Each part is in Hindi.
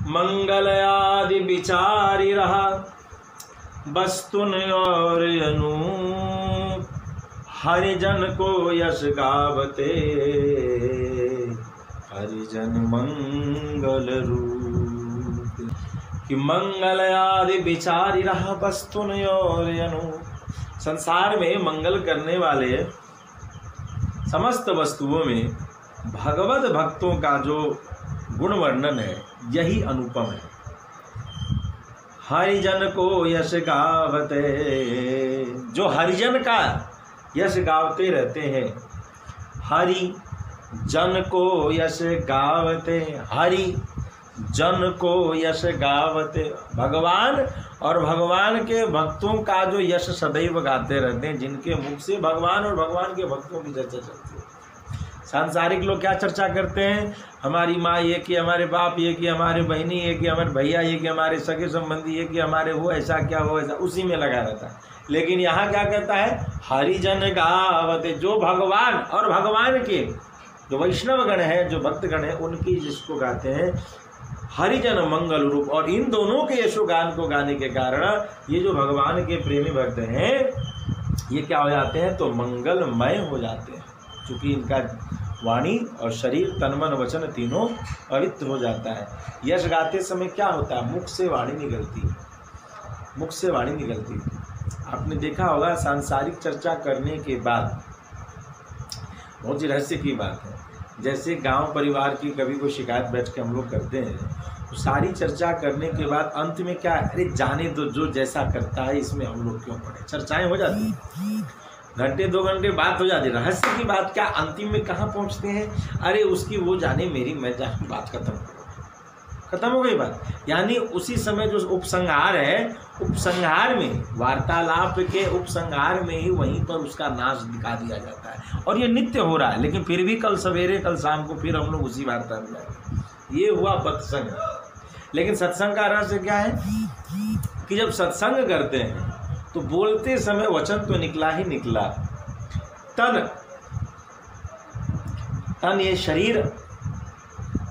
मंगल आदि विचारी रहा वस्तुन और अनूप, हरिजन को यश गावते हरिजन मंगल रूप। कि मंगल आदि विचारी रहा वस्तुन और अनूप, संसार में मंगल करने वाले समस्त वस्तुओं में भगवत भक्तों का जो गुण वर्णन है यही अनुपम है। हरिजन को यश गावते, जो हरिजन का यश गावते रहते हैं। हरि जन को यश गावते, हरि जन को यश गावते, भगवान और भगवान के भक्तों का जो यश सदैव गाते रहते हैं, जिनके मुख से भगवान और भगवान के भक्तों की चर्चा चलती है। सांसारिक लोग क्या चर्चा करते हैं, हमारी माँ ये कि, हमारे बाप ये कि, हमारे बहनी ये कि, हमारे भैया ये कि, हमारे सगे संबंधी ये कि, हमारे वो ऐसा क्या वो ऐसा, उसी में लगा रहता है। लेकिन यहाँ क्या कहता है, हरिजन गावते, जो भगवान और भगवान के जो वैष्णव गण है, जो भक्त गण है, उनकी जिसको गाते हैं हरिजन मंगल रूप। और इन दोनों के यशोगान को गाने के कारण ये जो भगवान के प्रेमी भक्त हैं ये क्या हो जाते हैं, तो मंगलमय हो जाते हैं, क्योंकि इनका वाणी और शरीर तन मन वचन तीनों पवित्र हो जाता है। यश गाते समय क्या होता है, मुख से वाणी निकलती, मुख से वाणी निकलती। आपने देखा होगा सांसारिक चर्चा करने के बाद, बहुत ही रहस्य की बात है, जैसे गांव परिवार की कभी कोई शिकायत बैठ के हम लोग करते हैं, तो सारी चर्चा करने के बाद अंत में क्या है, अरे जाने दो, जो जैसा करता है इसमें हम लोग क्यों पड़े। चर्चाएं हो जाती हैं, घंटे 2 घंटे बात हो जाती है, रहस्य की बात क्या, अंतिम में कहाँ पहुँचते हैं, अरे उसकी वो जाने मेरी मैं जाने, बात खत्म हो गई बात। यानी उसी समय जो उपसंहार है, उपसंहार में, वार्तालाप के उपसंहार में ही वहीं पर उसका नाश दिखा दिया जाता है। और ये नित्य हो रहा है, लेकिन फिर भी कल सवेरे कल शाम को फिर हम लोग उसी वार्ता में जाएंगे। ये हुआ सत्संग। लेकिन सत्संग का रहस्य क्या है कि जब सत्संग करते हैं तो बोलते समय वचन तो निकला ही निकला, तन ये शरीर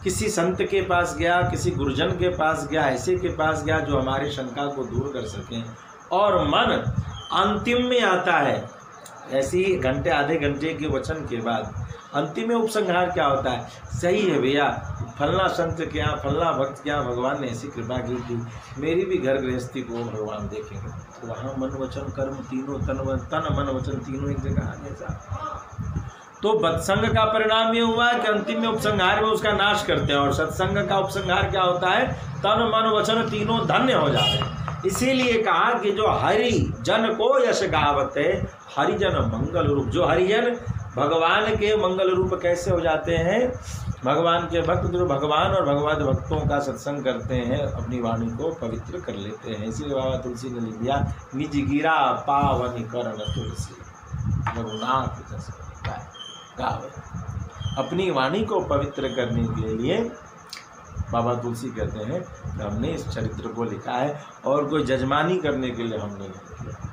किसी संत के पास गया, किसी गुरुजन के पास गया, ऐसे के पास गया जो हमारे शंका को दूर कर सकें, और मन अंतिम में आता है। ऐसे ही घंटे आधे घंटे के वचन के बाद अंतिम में उपसंहार क्या होता है, सही है भैया, फलना संत के यहाँ, फलना भक्त के यहाँ भगवान ने ऐसी कृपा की थी, मेरी भी घर गृहस्थी को भगवान देखेंगे। तो वहाँ मन वचन कर्म तीनों, तन मन वचन तीनों एक जगह आ गए। तो सत्संग का परिणाम ये हुआ कि अंतिम में उपसंहार में उसका नाश करते हैं, और सत्संग का उपसंहार क्या होता है, तन मन वचन तीनों धन्य हो जाते हैं। इसीलिए कहा कि जो हरि जन को यश गावते, हरिजन मंगल रूप, जो हरिजन भगवान के मंगल रूप कैसे हो जाते हैं, भगवान के भक्त जो भगवान और भगवत भक्तों का सत्संग करते हैं, अपनी वाणी को पवित्र कर लेते हैं। इसीलिए बाबा तुलसी ने लिख दिया, निज गिरा पावन करण तुलसी रघुनाथ जस गावे। अपनी वाणी को पवित्र करने के लिए बाबा तुलसी कहते हैं कि हमने इस चरित्र को लिखा है, और कोई जजमानी करने के लिए हमने नहीं लिखा।